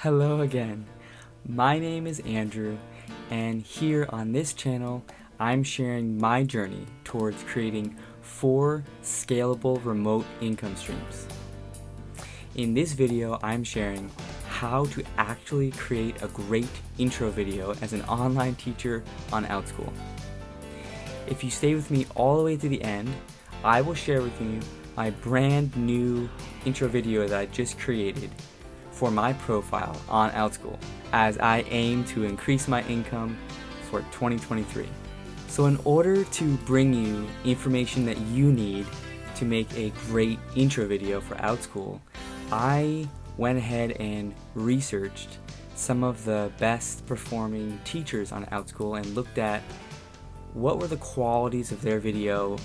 Hello again. My name is Andrew, and here on this channel, I'm sharing my journey towards creating 4 scalable remote income streams. In this video, I'm sharing how to actually create a great intro video as an online teacher on Outschool. If you stay with me all the way to the end, I will share with you my brand new intro video that I just created for my profile on Outschool as I aim to increase my income for 2023. So in order to bring you information that you need to make a great intro video for Outschool, I went ahead and researched some of the best performing teachers on Outschool and looked at what were the qualities of their video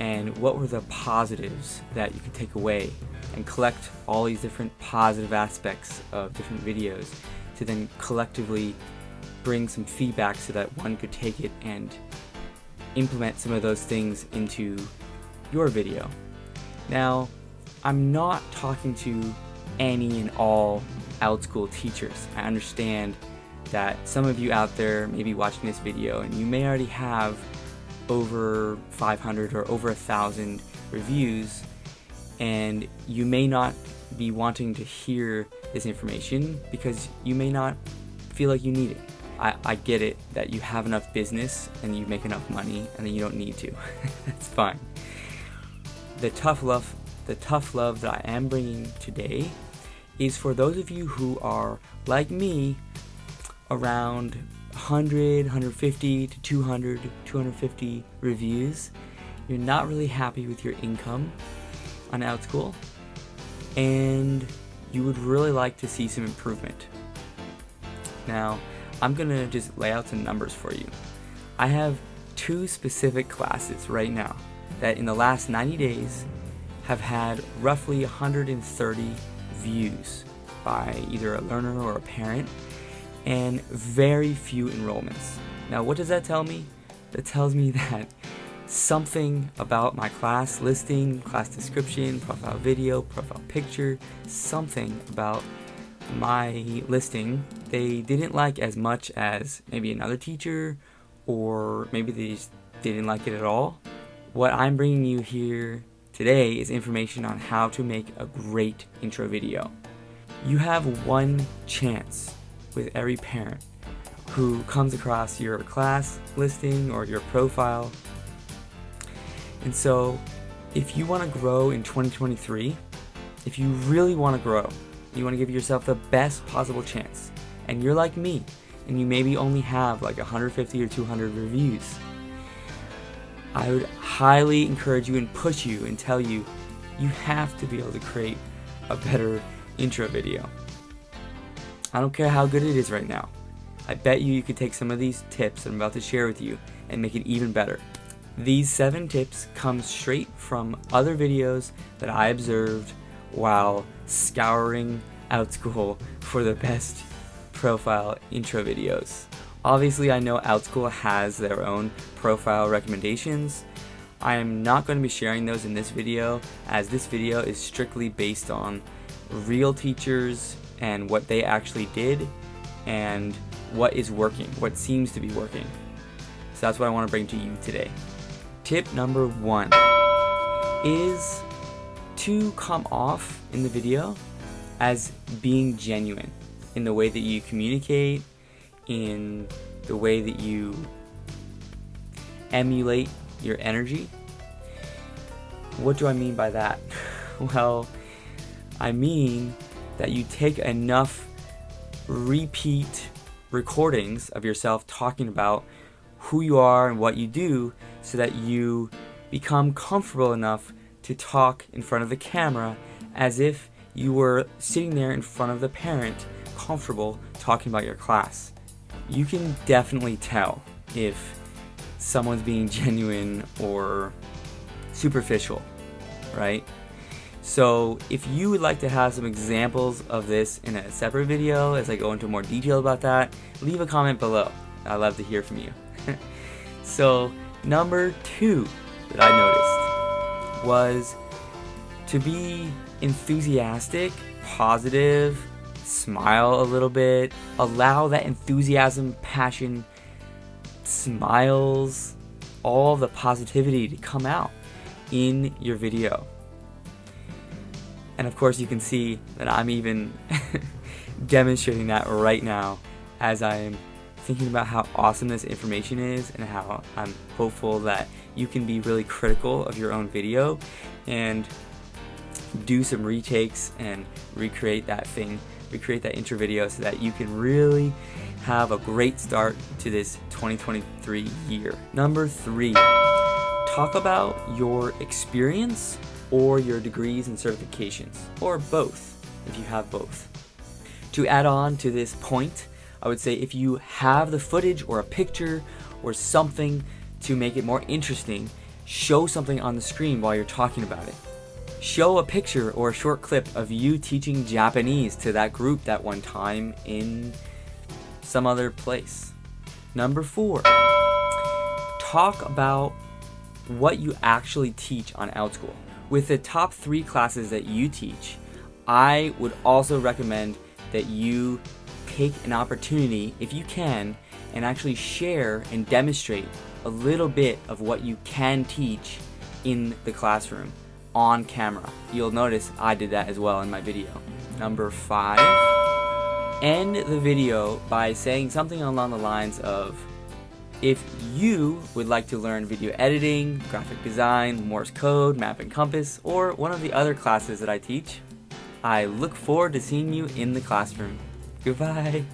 and what were the positives that you could take away, and collect all these different positive aspects of different videos to then collectively bring some feedback so that one could take it and implement some of those things into your video. Now, I'm not talking to any and all Outschool teachers. I understand that some of you out there may be watching this video and you may already have over 500 or over 1,000 reviews, and you may not be wanting to hear this information because you may not feel like you need it. I get it that you have enough business and you make enough money and then you don't need to. That's fine. The tough love that I am bringing today is for those of you who are like me, around 100, 150 to 200, 250 reviews. You're not really happy with your income on Outschool, and you would really like to see some improvement. Now, I'm gonna just lay out some numbers for you. I have 2 specific classes right now that in the last 90 days have had roughly 130 views by either a learner or a parent, and very few enrollments. Now, what does that tell me? That tells me that something about my class listing, class description, profile video, profile picture, something about my listing they didn't like as much as maybe another teacher, or maybe they just didn't like it at all. What I'm bringing you here today is information on how to make a great intro video. You have one chance with every parent who comes across your class listing or your profile. And so if you want to grow in 2023, if you really want to grow, you want to give yourself the best possible chance, and you're like me and you maybe only have like 150 or 200 reviews, I would highly encourage you and push you and tell you you have to be able to create a better intro video. I don't care how good it is right now. I bet you could take some of these tips I'm about to share with you and make it even better. These 7 tips come straight from other videos that I observed while scouring Outschool for the best profile intro videos. Obviously, I know Outschool has their own profile recommendations. I am not going to be sharing those in this video, as this video is strictly based on real teachers and what they actually did and what is working, what seems to be working. So that's what I want to bring to you today. Tip number 1 is to come off in the video as being genuine in the way that you communicate, in the way that you emulate your energy. What do I mean by that? Well, I mean that you take enough repeat recordings of yourself talking about who you are and what you do so that you become comfortable enough to talk in front of the camera as if you were sitting there in front of the parent, comfortable talking about your class. You can definitely tell if someone's being genuine or superficial, right? So if you would like to have some examples of this in a separate video as I go into more detail about that, leave a comment below. I'd love to hear from you. So number 2 that I noticed was to be enthusiastic, positive, smile a little bit, allow that enthusiasm, passion, smiles, all the positivity to come out in your video. And of course you can see that I'm even demonstrating that right now as I am thinking about how awesome this information is and how I'm hopeful that you can be really critical of your own video and do some retakes and recreate that intro video so that you can really have a great start to this 2023 year. Number 3, talk about your experience or your degrees and certifications, or both, if you have both. To add on to this point, I would say if you have the footage or a picture or something to make it more interesting, show something on the screen while you're talking about it. Show a picture or a short clip of you teaching Japanese to that group that one time in some other place. Number 4, talk about what you actually teach on Outschool. With the top 3 classes that you teach, I would also recommend that you take an opportunity, if you can, and actually share and demonstrate a little bit of what you can teach in the classroom on camera. You'll notice I did that as well in my video. Number 5, end the video by saying something along the lines of, if you would like to learn video editing, graphic design, Morse code, map and compass, or one of the other classes that I teach, I look forward to seeing you in the classroom. Goodbye.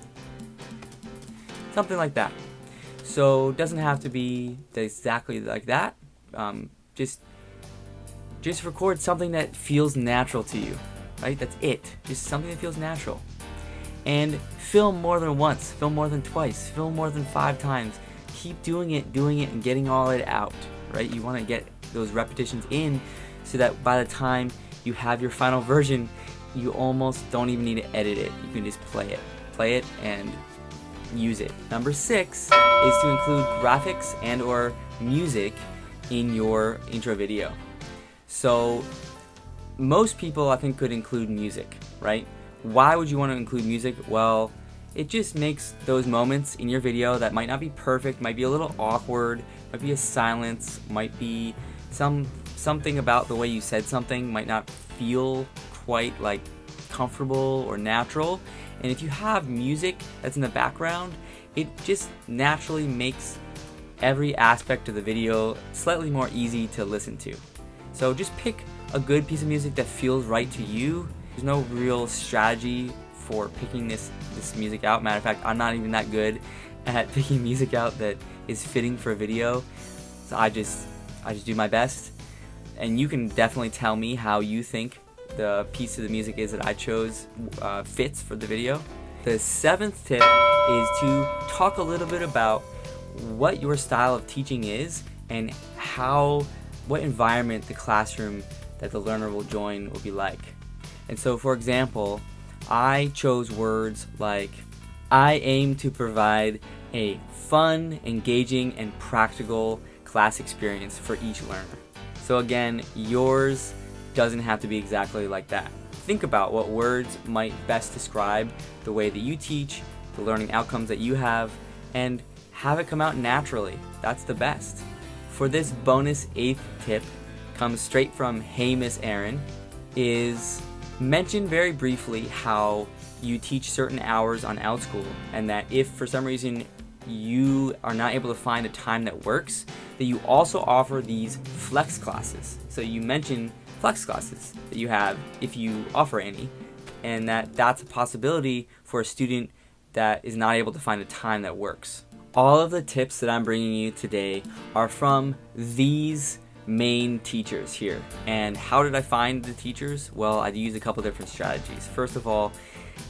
Something like that. So it doesn't have to be exactly like that. Just record something that feels natural to you, right? That's it. Just something that feels natural. And film more than once, film more than twice, film more than 5 times. Keep doing it, and getting all it out, right? You want to get those repetitions in so that by the time you have your final version, you almost don't even need to edit it. You can just play it and use it. Number 6 is to include graphics and or music in your intro video. So most people I think could include music, right? Why would you want to include music? Well, it just makes those moments in your video that might not be perfect, might be a little awkward, might be a silence, might be something about the way you said something might not feel quite like comfortable or natural. And if you have music that's in the background, it just naturally makes every aspect of the video slightly more easy to listen to. So just pick a good piece of music that feels right to you. There's no real strategy for picking this music out. Matter of fact, I'm not even that good at picking music out that is fitting for a video. So I just do my best. And you can definitely tell me how you think the piece of the music is that I chose fits for the video. The 7th tip is to talk a little bit about what your style of teaching is and what environment the classroom that the learner will join will be like. And so for example, I chose words like, I aim to provide a fun, engaging, and practical class experience for each learner. So again, yours doesn't have to be exactly like that. Think about what words might best describe the way that you teach, the learning outcomes that you have, and have it come out naturally. That's the best. For this bonus 8th tip, comes straight from Hey Miss Erin, is mention very briefly how you teach certain hours on Outschool, and that if for some reason you are not able to find a time that works, that you also offer these flex classes. So you mention flex classes that you have if you offer any, and that's a possibility for a student that is not able to find a time that works. All of the tips that I'm bringing you today are from these main teachers here. And how did I find the teachers? Well, I used a couple different strategies. First of all,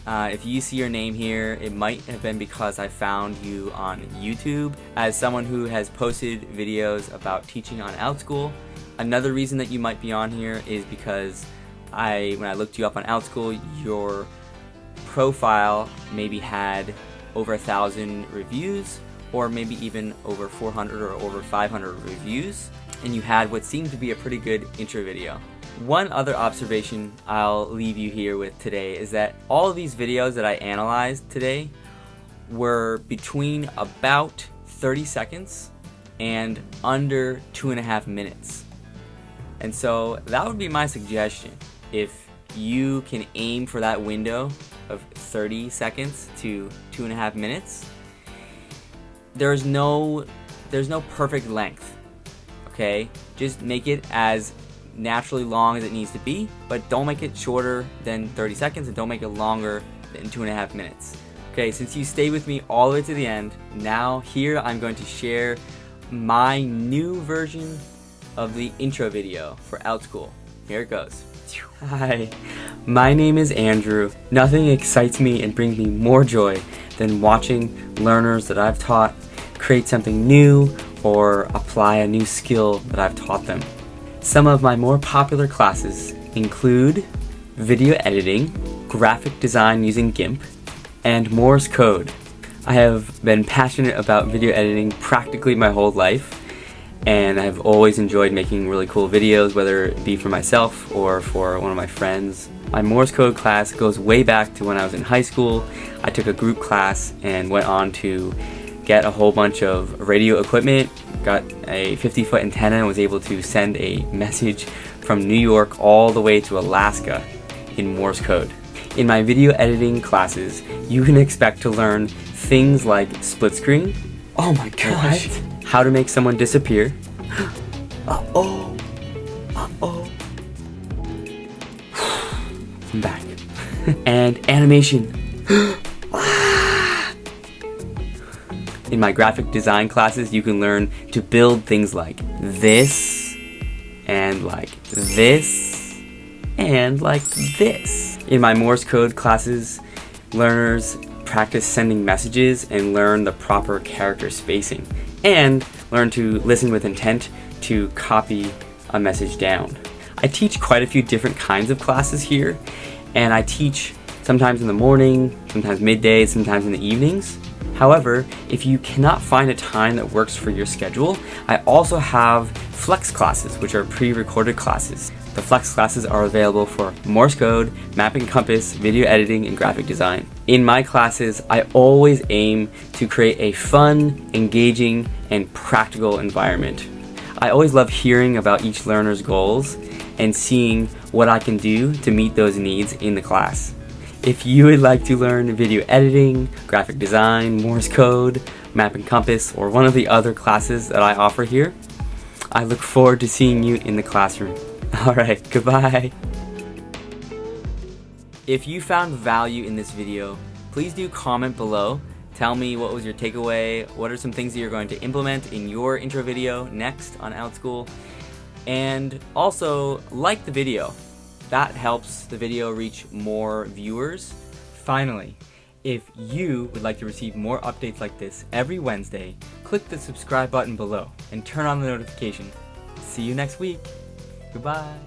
if you see your name here, it might have been because I found you on YouTube as someone who has posted videos about teaching on Outschool. Another reason that you might be on here is because when I looked you up on Outschool, your profile maybe had over 1,000 reviews, or maybe even over 400 or over 500 reviews, and you had what seemed to be a pretty good intro video. One other observation I'll leave you here with today is that all of these videos that I analyzed today were between about 30 seconds and under 2.5 minutes. And so that would be my suggestion. If you can aim for that window of 30 seconds to 2.5 minutes, there's no perfect length, okay? Just make it as naturally long as it needs to be, but don't make it shorter than 30 seconds and don't make it longer than 2.5 minutes. Okay, since you stayed with me all the way to the end, now here I'm going to share my new version of the intro video for Outschool. Here it goes. Hi, my name is Andrew. Nothing excites me and brings me more joy than watching learners that I've taught create something new or apply a new skill that I've taught them. Some of my more popular classes include video editing, graphic design using GIMP, and Morse code. I have been passionate about video editing practically my whole life, and I've always enjoyed making really cool videos, whether it be for myself or for one of my friends. My Morse code class goes way back to when I was in high school. I took a group class and went on to get a whole bunch of radio equipment, got a 50-foot antenna, and was able to send a message from New York all the way to Alaska in Morse code. In my video editing classes, you can expect to learn things like split screen, oh my gosh, how to make someone disappear, uh-oh, I'm back, and animation. In my graphic design classes, you can learn to build things like this, and like this, and like this. In my Morse code classes, learners practice sending messages and learn the proper character spacing, and learn to listen with intent to copy a message down. I teach quite a few different kinds of classes here, and I teach sometimes in the morning, sometimes midday, sometimes in the evenings. However, if you cannot find a time that works for your schedule, I also have flex classes, which are pre-recorded classes. The flex classes are available for Morse code, map and compass, video editing, and graphic design. In my classes, I always aim to create a fun, engaging, and practical environment. I always love hearing about each learner's goals and seeing what I can do to meet those needs in the class. If you would like to learn video editing, graphic design, Morse code, map and compass, or one of the other classes that I offer here, I look forward to seeing you in the classroom. Alright, goodbye. If you found value in this video, please do comment below. Tell me what was your takeaway, what are some things that you're going to implement in your intro video next on Outschool, and also like the video. That helps the video reach more viewers. Finally, if you would like to receive more updates like this every Wednesday, click the subscribe button below and turn on the notification. See you next week. Goodbye.